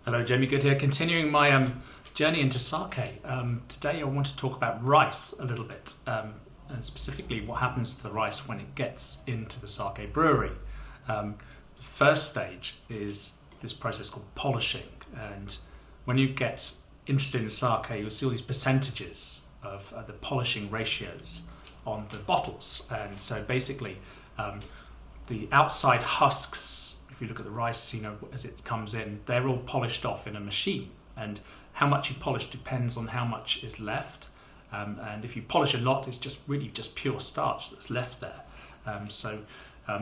Hello, Jamie Goode here, continuing my journey into sake. Today I want to talk about rice a little bit, and specifically what happens to the rice when it gets into the sake brewery. The first stage is this process called polishing, and when you get interested in sake, you'll see all these percentages of the polishing ratios on the bottles. And so basically, the outside husks, if you look at the rice, as it comes in, they're all polished off in a machine. And how much you polish depends on how much is left. And if you polish a lot, it's just pure starch that's left there. So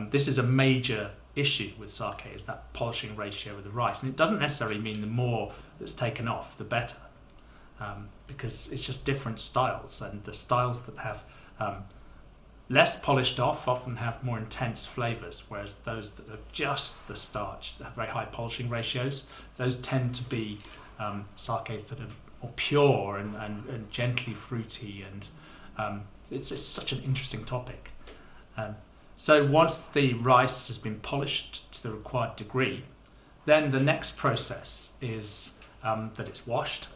this is a major issue with sake, is that polishing ratio of the rice. And it doesn't necessarily mean the more that's taken off, the better. Because it's just different styles. And the styles that have less polished off often have more intense flavours, whereas those that are just the starch, that have very high polishing ratios, those tend to be sakes that are more pure and gently fruity, and it's such an interesting topic. So once the rice has been polished to the required degree, then the next process is that it's washed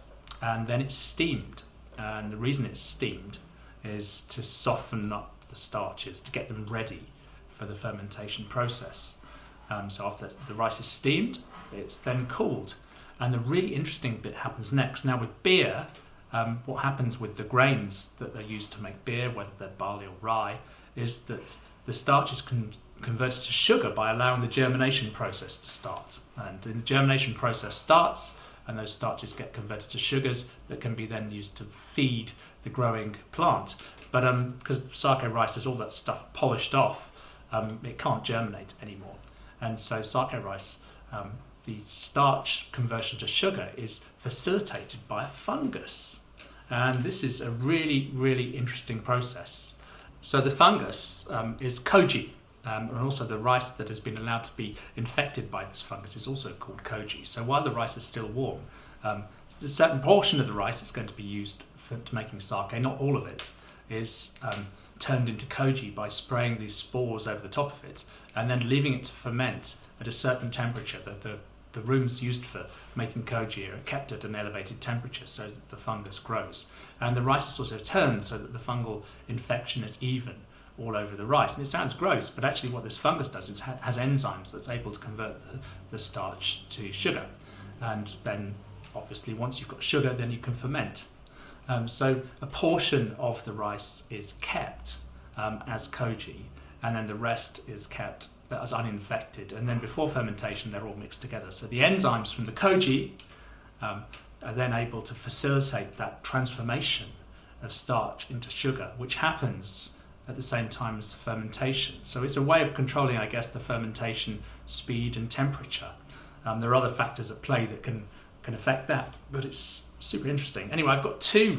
and then it's steamed. And the reason it's steamed is to soften up the starches, to get them ready for the fermentation process. So after the rice is steamed, it's then cooled. And the really interesting bit happens next. Now with beer, what happens with the grains that are used to make beer, whether they're barley or rye, is that the starch is converted to sugar by allowing the germination process to start. And the germination process starts, and those starches get converted to sugars that can be then used to feed the growing plant. But because sake rice has all that stuff polished off, it can't germinate anymore. And so sake rice, the starch conversion to sugar is facilitated by a fungus. And this is a really, really interesting process. So the fungus is koji, and also the rice that has been allowed to be infected by this fungus is also called koji. So while the rice is still warm, a certain portion of the rice that's going to be used to making sake, not all of it, is turned into koji by spraying these spores over the top of it and then leaving it to ferment at a certain temperature. The rooms used for making koji are kept at an elevated temperature so that the fungus grows. And the rice is also turned so that the fungal infection is even all over the rice. And it sounds gross, but actually what this fungus does is has enzymes that's able to convert the starch to sugar. And then obviously once you've got sugar, then you can ferment. So a portion of the rice is kept as koji, and then the rest is kept as uninfected. And then before fermentation, they're all mixed together. So the enzymes from the koji are then able to facilitate that transformation of starch into sugar, which happens at the same time as the fermentation. So it's a way of controlling, I guess, the fermentation speed and temperature. There are other factors at play that can affect that, but it's super interesting. Anyway, I've got two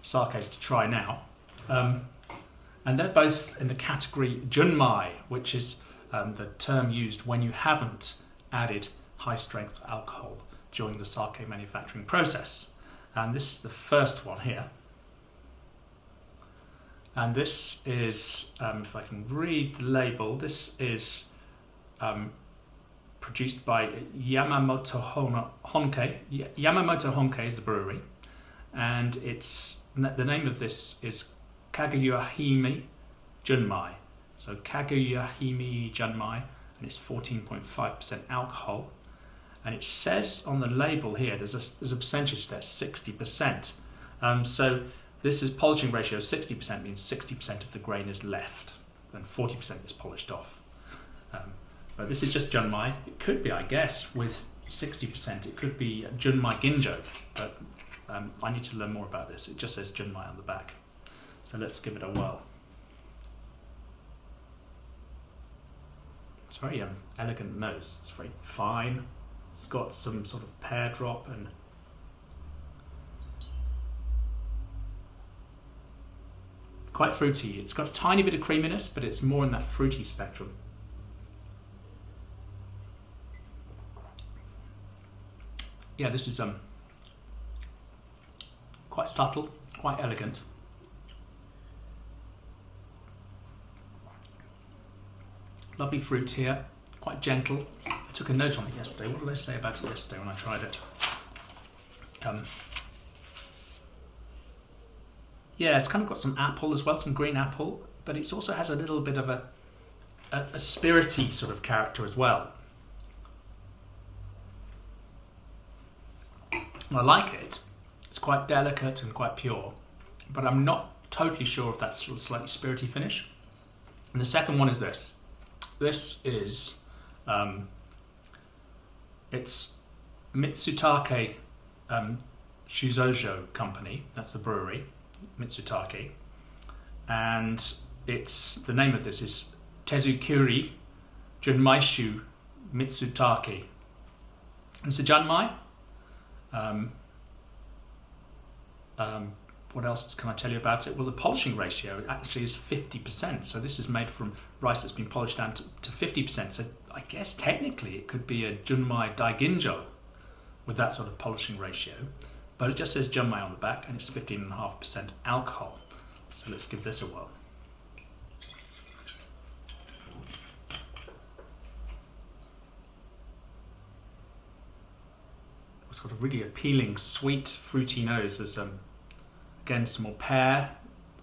sakes to try now, and they're both in the category Junmai, which is the term used when you haven't added high-strength alcohol during the sake manufacturing process. And this is the first one here. And this is, if I can read the label, this is produced by Yamamo tohonke. Yamamo tohonke is the brewery, and the name of this is Kaguyahime Junmai. So Kaguyahime Junmai, and it's 14.5% alcohol. And it says on the label here, there's a percentage there, 60%. So this is polishing ratio of 60%, means 60% of the grain is left, and 40% is polished off. But this is just Junmai. It could be, I guess, with 60%, it could be Junmai Ginjo, but I need to learn more about this. It just says Junmai on the back. So let's give it a whirl. It's a very elegant nose. It's very fine. It's got some sort of pear drop and quite fruity. It's got a tiny bit of creaminess, but it's more in that fruity spectrum. Yeah, this is quite subtle, quite elegant. Lovely fruit here, quite gentle. A took a note on it yesterday. What did I say about it yesterday when I tried it? Yeah, it's kind of got some apple as well, some green apple, but it also has a little bit of a spirity sort of character as well. I like it. It's quite delicate and quite pure, but I'm not totally sure of that sort of slightly spirity finish. And the second one is this. This is, it's Mitsutake Shuzojo Company. That's the brewery, Mitsutake. And the name of this is Tezukuri Junmai Mitsutake. And it's a Junmai. What else can I tell you about it? Well, the polishing ratio actually is 50%. So this is made from rice that's been polished down to 50%. So I guess technically it could be a Junmai Daiginjo with that sort of polishing ratio. But it just says Junmai on the back and it's 15.5% alcohol. So let's give this a whirl. Sort of really appealing, sweet, fruity nose. There's again some more pear,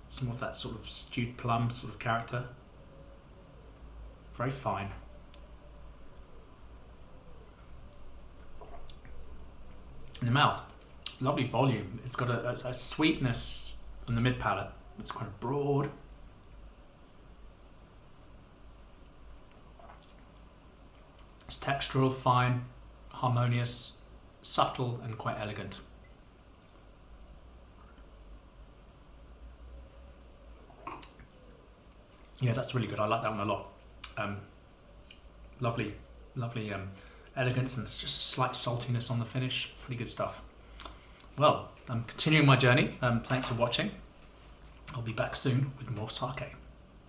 some of that sort of stewed plum sort of character. Very fine. In the mouth, lovely volume. It's got a sweetness on the mid palate. It's quite broad. It's textural, fine, harmonious, subtle and quite elegant. Yeah, that's really good. I like that one a lot. Lovely elegance and just a slight saltiness on the finish. Pretty good stuff. Well, I'm continuing my journey. Thanks for watching. I'll be back soon with more sake.